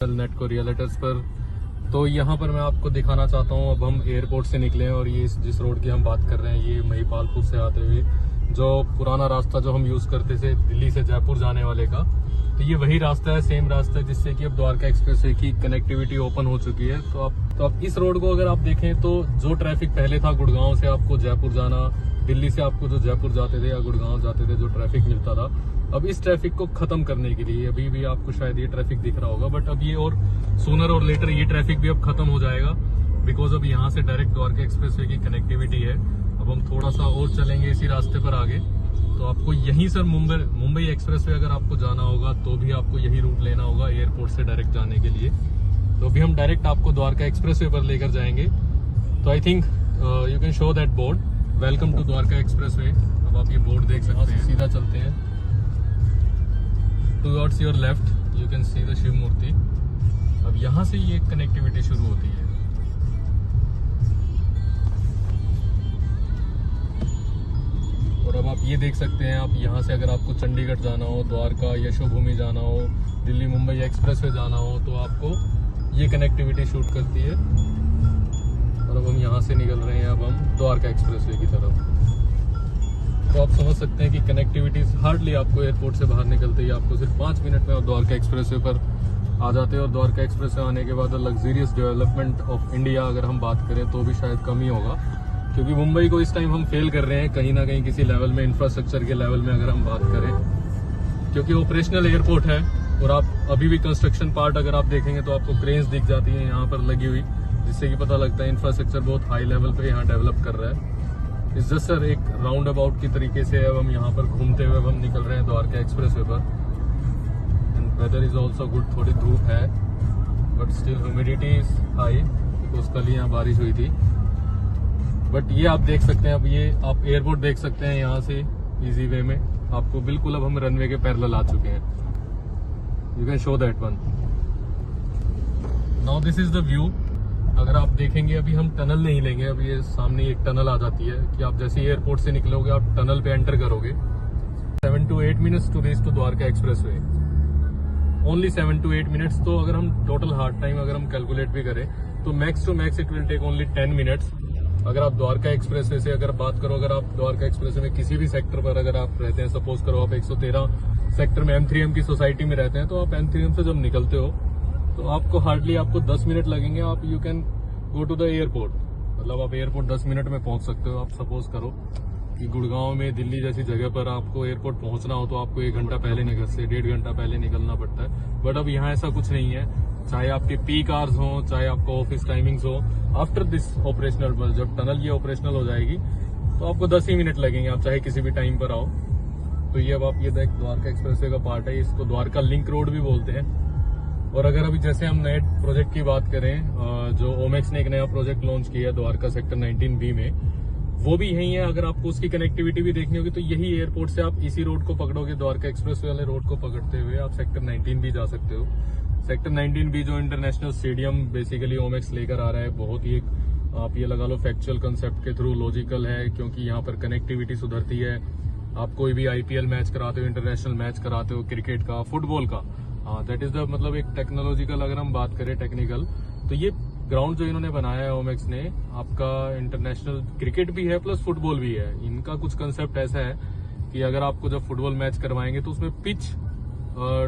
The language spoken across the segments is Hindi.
नेट को रियलेटर्स पर। तो यहाँ पर मैं आपको दिखाना चाहता हूँ, अब हम एयरपोर्ट से निकले हैं और ये जिस रोड की हम बात कर रहे हैं ये महिपालपुर से आते हुए जो पुराना रास्ता जो हम यूज करते थे दिल्ली से जयपुर जाने वाले का, तो ये वही रास्ता है, सेम रास्ता है जिससे कि अब द्वारका एक्सप्रेसवे की कनेक्टिविटी ओपन हो चुकी है। तो अब इस रोड को अगर आप देखें तो जो ट्रैफिक पहले था गुड़गांव से आपको जयपुर जाना, दिल्ली से आपको जो जयपुर जाते थे या गुड़गांव जाते थे जो ट्रैफिक मिलता था, अब इस ट्रैफिक को खत्म करने के लिए अभी भी आपको शायद ये ट्रैफिक दिख रहा होगा, बट अब ये और सूनर और लेटर ये ट्रैफिक भी अब खत्म हो जाएगा बिकॉज अब यहाँ से डायरेक्ट द्वारका एक्सप्रेसवे की कनेक्टिविटी है। अब हम थोड़ा सा और चलेंगे इसी रास्ते पर आगे तो आपको यहीं सर मुंबई एक्सप्रेसवे अगर आपको जाना होगा तो भी आपको यही रूट लेना होगा एयरपोर्ट से डायरेक्ट जाने के लिए। तो अभी हम डायरेक्ट आपको द्वारका एक्सप्रेसवे पर लेकर जाएंगे। तो I think you can show that board, welcome to Dwarka expressway. अब आप ये बोर्ड देख सकते हैं, सीधा चलते हैं, towards your left you can see the Shiv मूर्ति। अब यहाँ से ये कनेक्टिविटी शुरू होती है। और अब आप ये देख सकते हैं, आप यहाँ से अगर आपको चंडीगढ़ जाना हो, द्वारका यशोभूमि जाना हो, दिल्ली मुंबई एक्सप्रेसवे जाना हो तो आपको ये कनेक्टिविटी शूट करती है। और अब हम यहाँ से निकल रहे हैं अब हम द्वारका एक्सप्रेसवे की तरफ। तो आप समझ सकते हैं कि कनेक्टिविटी हार्डली आपको एयरपोर्ट से बाहर निकलते ही आपको सिर्फ 5 मिनट में द्वारका एक्सप्रेसवे पर आ जाते हैं। और द्वारका एक्सप्रेसवे आने के बाद लग्जरियस डेवलपमेंट ऑफ इंडिया अगर हम बात करें तो भी शायद कम ही होगा, क्योंकि मुंबई को इस टाइम हम फेल कर रहे हैं कहीं ना कहीं किसी लेवल में, इंफ्रास्ट्रक्चर के लेवल में अगर हम बात करें, क्योंकि ऑपरेशनल एयरपोर्ट है और आप अभी भी कंस्ट्रक्शन पार्ट अगर आप देखेंगे तो आपको क्रेन्स दिख जाती है यहाँ पर लगी हुई, जिससे कि पता लगता है इंफ्रास्ट्रक्चर बहुत हाई लेवल पे यहाँ डेवलप कर रहा है। इस जस्ट सर एक राउंड अबाउट की तरीके से अब हम यहाँ पर घूमते हुए अब हम निकल रहे हैं द्वारका एक्सप्रेसवे पर। And weather is also good, थोड़ी धूप है but still humidity is high because कल यहाँ बारिश हुई थी। बट ये आप देख सकते हैं, अब ये आप एयरपोर्ट देख सकते हैं यहाँ से इजी वे में आपको, बिल्कुल अब हम रनवे के पैरेलल आ चुके हैं। You can show that one. Now this is the view. अगर आप देखेंगे अभी हम टनल नहीं लेंगे, अब ये सामने एक टनल आ जाती है कि आप जैसे एयरपोर्ट से निकलोगे आप टनल पे एंटर करोगे। 7 to 8 minutes to reach to Dwarka expressway, only 7 to 8 minutes. तो अगर हम टोटल हार्ड टाइम अगर हम कैलकुलेट भी करें तो max to max it will take only 10 minutes. अगर आप द्वारका एक्सप्रेसवे से अगर बात करो, अगर आप द्वारका एक्सप्रेसवे में किसी भी सेक्टर पर अगर आप रहते हैं, सपोज करो आप 113 सेक्टर में M3M की सोसाइटी में रहते हैं, तो आप M3M से जब निकलते हो तो आपको हार्डली आपको 10 मिनट लगेंगे। आप you can go to the airport, मतलब आप एयरपोर्ट 10 मिनट में पहुंच सकते हो। आप सपोज करो कि गुड़गांव में दिल्ली जैसी जगह पर आपको एयरपोर्ट पहुंचना हो तो आपको 1 घंटा पहले निकल से 1.5 घंटा पहले निकलना पड़ता है। बट अब यहाँ ऐसा कुछ नहीं है, चाहे आपके पीक आवर्स हो, चाहे आपका ऑफिस टाइमिंग्स हो, आफ्टर दिस ऑपरेशनल जब टनल ये ऑपरेशनल हो जाएगी तो आपको 10 ही मिनट लगेंगे, आप चाहे किसी भी टाइम पर आओ। तो ये अब आप ये देख द्वारका एक्सप्रेसवे का पार्ट है, इसको द्वारका लिंक रोड भी बोलते हैं। और अगर अभी जैसे हम नए प्रोजेक्ट की बात करें, जो ओमेक्स ने एक नया प्रोजेक्ट लॉन्च किया है द्वारका सेक्टर 19B में, वो भी यही है। अगर आपको उसकी कनेक्टिविटी भी देखनी होगी तो यही एयरपोर्ट से आप इसी रोड को पकड़ोगे, द्वारका एक्सप्रेसवे वाले रोड को पकड़ते हुए आप सेक्टर 19B जा सकते हो। सेक्टर 19B जो इंटरनेशनल स्टेडियम बेसिकली ओमेक्स लेकर आ रहा है, बहुत ही एक आप ये लगा लो फैक्चुअल कंसेप्ट के थ्रू लॉजिकल है, क्योंकि यहाँ पर कनेक्टिविटी सुधरती है। आप कोई भी IPL मैच कराते हो, इंटरनेशनल मैच कराते हो, क्रिकेट का, फुटबॉल का, दैट इज द मतलब एक टेक्नोलॉजिकल अगर हम बात करें टेक्निकल, तो ये ग्राउंड जो इन्होंने बनाया है ओमेक्स ने, आपका इंटरनेशनल क्रिकेट भी है प्लस फुटबॉल भी है। इनका कुछ कंसेप्ट ऐसा है कि अगर आपको जब फुटबॉल मैच करवाएंगे तो उसमें pitch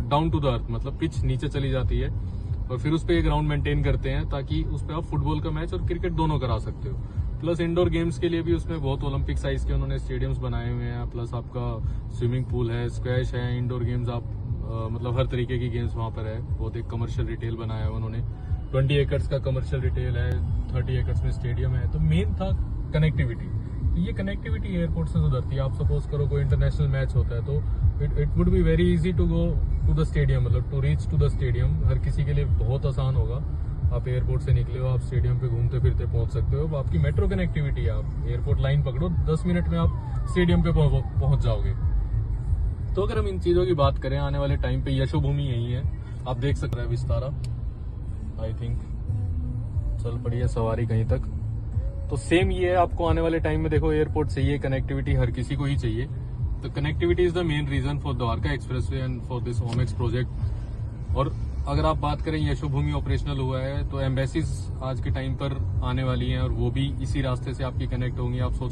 down to the earth, मतलब पिच नीचे चली जाती है और फिर उस पर ये ग्राउंड मेंटेन करते हैं ताकि उस पर आप फुटबॉल का मैच और क्रिकेट दोनों करा सकते हो। प्लस इंडोर गेम्स के लिए भी उसमें बहुत ओलंपिक साइज के उन्होंने स्टेडियम्स बनाए हुए हैं, प्लस आपका स्विमिंग पूल है, स्क्वैश है, इंडोर गेम्स आप मतलब हर तरीके की गेम्स वहां पर है। बहुत एक कमर्शियल रिटेल बनाया है उन्होंने, 20 एकड़ का कमर्शियल रिटेल है, 30 एकड़ में स्टेडियम है। तो मेन था कनेक्टिविटी। तो ये कनेक्टिविटी एयरपोर्ट से सुधरती है। आप सपोज करो कोई इंटरनेशनल मैच होता है तो it would be very easy to go to the stadium, मतलब to reach to the stadium हर किसी के लिए बहुत आसान होगा। आप एयरपोर्ट से निकले हो, आप स्टेडियम पे घूमते फिरते पहुंच सकते हो। आपकी मेट्रो कनेक्टिविटी है, आप एयरपोर्ट लाइन पकड़ो, 10 मिनट में आप स्टेडियम पे पहुंच जाओगे। तो अगर हम इन चीजों की बात करें आने वाले टाइम पे, यशोभूमि यही है, आप देख सकते हैं विस्तारा, आई थिंक चल पड़ी है सवारी कहीं तक। तो सेम ये है, आपको आने वाले टाइम में देखो एयरपोर्ट चाहिए, कनेक्टिविटी हर किसी को ही चाहिए। तो connectivity is the main reason for Dwarka expressway and for this Omaxe project. और अगर आप बात करें यशोभूमि ऑपरेशनल हुआ है तो एम्बेसीज आज के टाइम पर आने वाली हैं और वो भी इसी रास्ते से आपकी कनेक्ट होंगी। आप सोचो